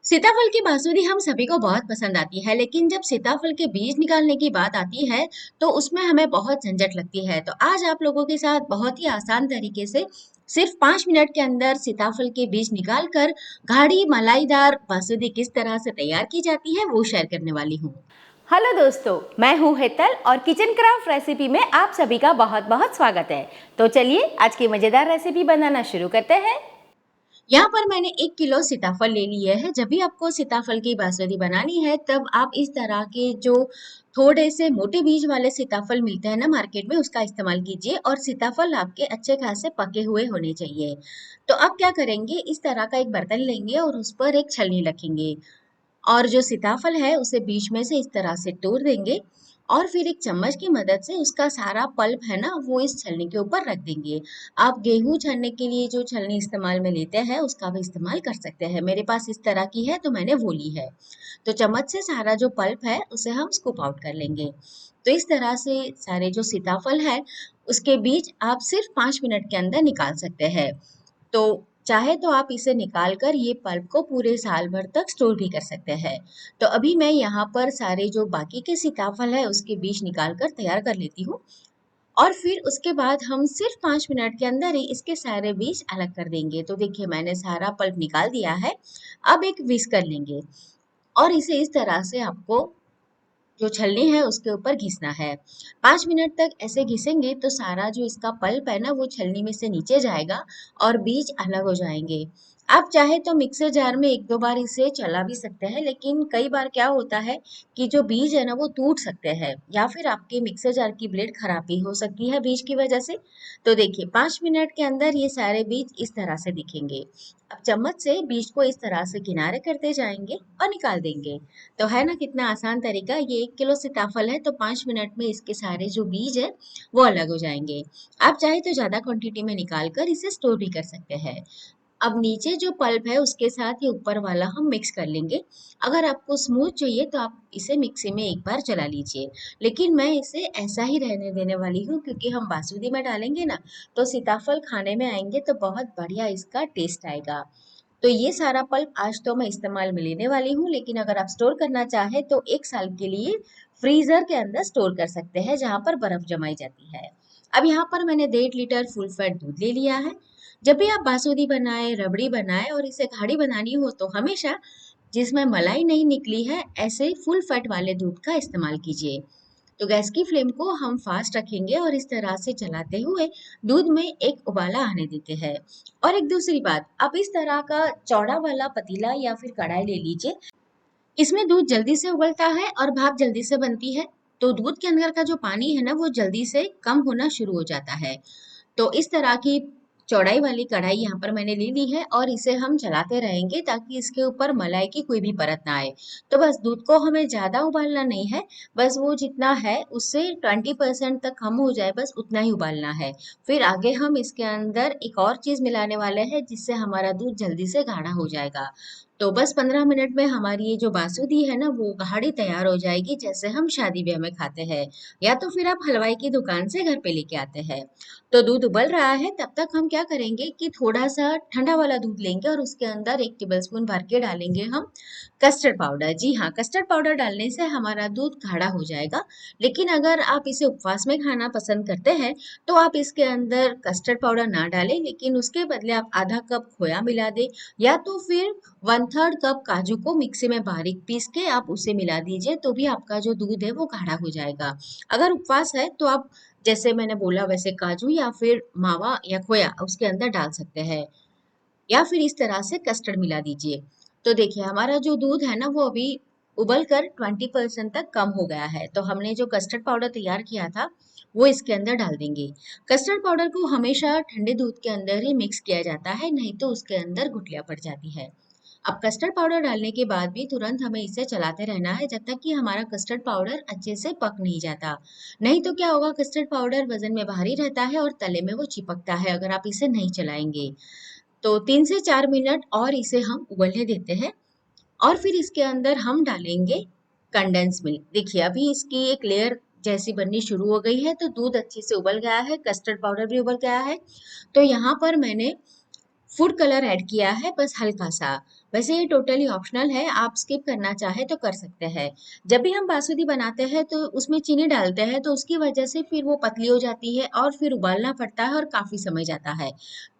सीताफल की बासुंदी हम सभी को बहुत पसंद आती है, लेकिन जब सीताफल के बीज निकालने की बात आती है, तो उसमें हमें बहुत झंझट लगती है। तो आज आप लोगों के साथ बहुत ही आसान तरीके से सिर्फ 5 मिनट के अंदर सीताफल के बीज निकाल कर गाढ़ी मलाईदार बासुंदी किस तरह से तैयार की जाती है, वो शेयर करने वाली हूँ। हेलो दोस्तों, मैं हूँ हेतल और किचन क्राफ्ट रेसिपी में आप सभी का बहुत बहुत स्वागत है। तो चलिए आज की मज़ेदार रेसिपी बनाना शुरू करते हैं। यहाँ पर मैंने 1 किलो सीताफल ले लिए है। जब भी आपको सीताफल की बासुंदी बनानी है, तब आप इस तरह के जो थोड़े से मोटे बीज वाले सीताफल मिलते हैं ना मार्केट में, उसका इस्तेमाल कीजिए और सीताफल आपके अच्छे खासे पके हुए होने चाहिए। तो अब क्या करेंगे, इस तरह का एक बर्तन लेंगे और उस पर एक छलनी रखेंगे और जो सीताफल है उसे बीच में से इस तरह से तोड़ देंगे और फिर एक चम्मच की मदद से उसका सारा पल्प है ना वो इस छलनी के ऊपर रख देंगे। आप गेहूं छलने के लिए जो छलनी इस्तेमाल में लेते हैं उसका भी इस्तेमाल कर सकते हैं। मेरे पास इस तरह की है तो मैंने वो ली है। तो चम्मच से सारा जो पल्प है उसे हम स्कूप आउट कर लेंगे। तो इस तरह से सारे जो सीताफल है उसके बीज आप सिर्फ 5 मिनट के अंदर निकाल सकते हैं। तो चाहे तो आप इसे निकाल कर ये पल्प को पूरे साल भर तक स्टोर भी कर सकते हैं। तो अभी मैं यहाँ पर सारे जो बाकी के सीताफल है उसके बीज निकाल कर तैयार कर लेती हूँ और फिर उसके बाद हम सिर्फ 5 मिनट के अंदर ही इसके सारे बीज अलग कर देंगे। तो देखिए मैंने सारा पल्प निकाल दिया है। अब एक विस्कर लेंगे और इसे इस तरह से आपको जो छलनी है उसके ऊपर घिसना है। 5 मिनट तक ऐसे घिसेंगे तो सारा जो इसका पल्प है ना वो छलनी में से नीचे जाएगा और बीज अलग हो जाएंगे। आप चाहे तो मिक्सर जार में एक दो बार इसे चला भी सकते हैं, लेकिन कई बार क्या होता है कि जो बीज है ना वो टूट सकते हैं या फिर आपके मिक्सर जार की ब्लेड खराब भी हो सकती है बीज की वजह से। तो देखिए 5 मिनट के अंदर ये सारे बीज इस तरह से दिखेंगे। अब चम्मच से बीज को इस तरह से किनारे करते जाएंगे और निकाल देंगे। तो है ना कितना आसान तरीका। ये 1 किलो सीताफल है तो 5 मिनट में इसके सारे जो बीज है वो अलग हो जाएंगे। आप चाहे तो ज्यादा क्वांटिटी में निकाल कर इसे स्टोर भी कर सकते हैं। अब नीचे जो पल्प है उसके साथ ये ऊपर वाला हम मिक्स कर लेंगे। अगर आपको स्मूथ चाहिए तो आप इसे मिक्सी में एक बार चला लीजिए, लेकिन मैं इसे ऐसा ही रहने देने वाली हूँ क्योंकि हम बासुंदी में डालेंगे ना, तो सीताफल खाने में आएंगे तो बहुत बढ़िया इसका टेस्ट आएगा। तो ये सारा पल्प आज तो मैं इस्तेमाल में लेने वाली हूँ, लेकिन अगर आप स्टोर करना चाहे तो 1 साल के लिए फ्रीजर के अंदर स्टोर कर सकते हैं जहां पर बर्फ जमाई जाती है। अब यहाँ पर मैंने 1.5 लीटर फुल फैट दूध ले लिया है। जब भी आप बासुंदी बनाए, रबड़ी बनाए और इसे गाढ़ी बनानी हो तो हमेशा जिसमें मलाई नहीं निकली है ऐसे फुल फैट वाले दूध का इस्तेमाल कीजिए। तो गैस की फ्लेम को हम फास्ट रखेंगे और इस तरह से चलाते हुए दूध में एक उबाला आने देते हैं। और एक दूसरी बात, आप इस तरह का चौड़ा वाला पतीला या फिर कढ़ाई ले लीजिए। इसमें दूध जल्दी से उबलता है और भाप जल्दी से बनती है। तो दूध के अंदर का जो पानी है ना वो जल्दी से कम होना शुरू हो जाता है। तो इस तरह की चौड़ाई वाली कढ़ाई यहाँ पर मैंने ले ली है और इसे हम चलाते रहेंगे ताकि इसके ऊपर मलाई की कोई भी परत ना आए। तो बस दूध को हमें ज्यादा उबालना नहीं है, बस वो जितना है उससे 20% तक कम हो जाए, बस उतना ही उबालना है। फिर आगे हम इसके अंदर एक और चीज मिलाने वाले हैं जिससे हमारा दूध जल्दी से गाढ़ा हो जाएगा। तो बस 15 मिनट में हमारी ये जो बासुंदी है ना वो गाढ़ी तैयार हो जाएगी, जैसे हम शादी ब्याह में खाते हैं या तो फिर आप हलवाई की दुकान से घर पे लेके आते हैं। तो दूध उबल रहा है तब तक हम क्या करेंगे कि थोड़ा सा ठंडा वाला दूध लेंगे और उसके अंदर 1 टेबलस्पून भर के डालेंगे हम कस्टर्ड पाउडर। जी हाँ, कस्टर्ड पाउडर डालने से हमारा दूध गाढ़ा हो जाएगा। लेकिन अगर आप इसे उपवास में खाना पसंद करते हैं तो आप इसके अंदर कस्टर्ड पाउडर ना डालें, लेकिन उसके बदले आप आधा कप खोया मिला दें या तो फिर 1/3 कप काजू को मिक्सी में बारीक पीस के आप उसे मिला दीजिए, तो भी आपका जो दूध है वो गाढ़ा हो जाएगा। अगर उपवास है तो आप जैसे मैंने बोला वैसे काजू या फिर मावा या खोया उसके अंदर डाल सकते हैं या फिर इस तरह से कस्टर्ड मिला दीजिए। तो देखिए हमारा जो दूध है ना वो अभी उबल कर 20% तक कम हो गया है। तो हमने जो कस्टर्ड पाउडर तैयार किया था वो इसके अंदर डाल देंगे। कस्टर्ड पाउडर को हमेशा ठंडे दूध के अंदर ही मिक्स किया जाता है, नहीं तो उसके अंदर गुठलियां पड़ जाती है। अब कस्टर्ड पाउडर डालने के बाद भी तुरंत हमें इसे चलाते रहना है जब तक कि हमारा कस्टर्ड पाउडर अच्छे से पक नहीं जाता। नहीं तो क्या होगा, कस्टर्ड पाउडर वजन में भारी रहता है और तले में वो चिपकता है अगर आप इसे नहीं चलाएंगे। तो 3 से 4 मिनट और इसे हम उबलने देते हैं और फिर इसके अंदर हम डालेंगे कंडेंस मिल्क। देखिए अभी इसकी एक लेयर जैसी बननी शुरू हो गई है, तो दूध अच्छे से उबल गया है, कस्टर्ड पाउडर भी उबल गया है। तो यहाँ पर मैंने फूड कलर ऐड किया है बस हल्का सा। वैसे ये टोटली ऑप्शनल है, आप स्किप करना चाहे तो कर सकते हैं। जब भी हम बासुंदी बनाते हैं तो उसमें चीनी डालते हैं, तो उसकी वजह से फिर वो पतली हो जाती है और फिर उबालना पड़ता है और काफी समय जाता है।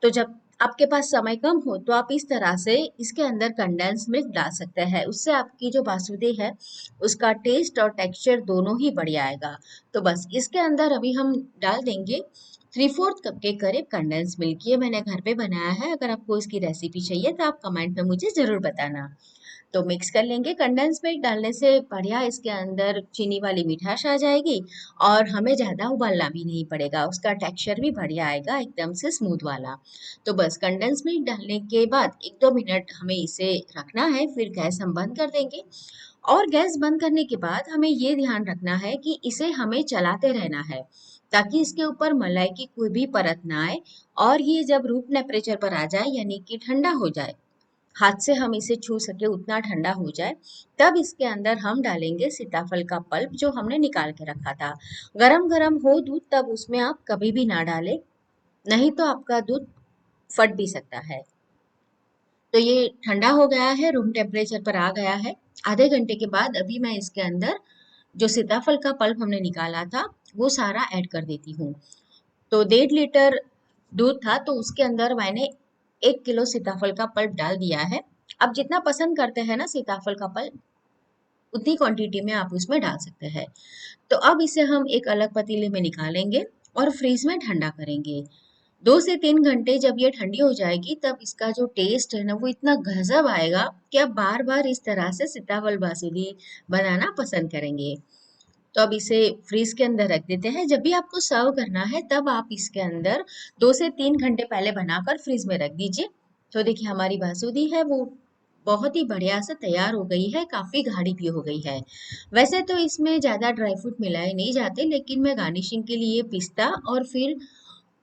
तो जब आपके पास समय कम हो तो आप इस तरह से इसके अंदर कंडेंस मिल्क डाल सकते हैं। उससे आपकी जो बासुंदी है उसका टेस्ट और टेक्सचर दोनों ही बढ़िया आएगा। तो बस इसके अंदर अभी हम डाल देंगे 3/4 कप के करीब कंडेंस मिल्क। ये मैंने घर पे बनाया है। अगर आपको इसकी रेसिपी चाहिए तो आप कमेंट में मुझे जरूर बताना। तो मिक्स कर लेंगे। कंडेंस मिल्क डालने से बढ़िया इसके अंदर चीनी वाली मिठास आ जाएगी और हमें ज़्यादा उबालना भी नहीं पड़ेगा। उसका टेक्सचर भी बढ़िया आएगा, एकदम से स्मूथ वाला। तो बस कंडेंस मिल्क डालने के बाद 1-2 मिनट हमें इसे रखना है, फिर गैस हम बंद कर देंगे। और गैस बंद करने के बाद हमें ये ध्यान रखना है कि इसे हमें चलाते रहना है, ताकि इसके ऊपर मलाई की कोई भी परत ना आए। और ये जब रूम टेम्परेचर पर आ जाए, यानी कि ठंडा हो जाए, हाथ से हम इसे छू सके उतना ठंडा हो जाए, तब इसके अंदर हम डालेंगे सीताफल का पल्प जो हमने निकाल के रखा था। गरम गरम हो दूध तब उसमें आप कभी भी ना डालें, नहीं तो आपका दूध फट भी सकता है। तो ये ठंडा हो गया है, रूम टेम्परेचर पर आ गया है। आधे घंटे के बाद अभी मैं इसके अंदर जो सीताफल का पल्प हमने निकाला था वो सारा ऐड कर देती हूँ। तो 1.5 लीटर दूध था, तो उसके अंदर मैंने 1 किलो सीताफल का पल्प डाल दिया है। अब जितना पसंद करते हैं ना सीताफल का पल्प, उतनी क्वांटिटी में आप उसमें डाल सकते हैं। तो अब इसे हम एक अलग पतीले में निकालेंगे और फ्रीज में ठंडा करेंगे। 2 से 3 घंटे जब ये ठंडी हो जाएगी, तब इसका जो टेस्ट है ना वो इतना गजब आएगा कि आप बार बार इस तरह से सीताफल बासुंदी बनाना पसंद करेंगे। तो अब इसे फ्रीज के अंदर रख देते हैं। जब भी आपको सर्व करना है तब आप इसके अंदर 2 से 3 घंटे पहले बनाकर फ्रीज में रख दीजिए। तो देखिए हमारी बासुंदी है वो बहुत ही बढ़िया से तैयार हो गई है, काफी गाढ़ी भी हो गई है। वैसे तो इसमें ज्यादा ड्राई फ्रूट मिलाए नहीं जाते, लेकिन मैं गार्निशिंग के लिए पिस्ता और फिर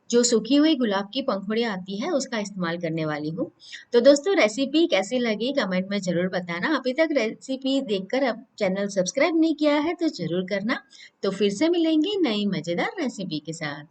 जो सूखी हुई गुलाब की पंखुड़ियाँ आती है उसका इस्तेमाल करने वाली हूँ। तो दोस्तों रेसिपी कैसी लगी कमेंट में ज़रूर बताना। अभी तक रेसिपी देखकर अब चैनल सब्सक्राइब नहीं किया है तो ज़रूर करना। तो फिर से मिलेंगे नई मज़ेदार रेसिपी के साथ।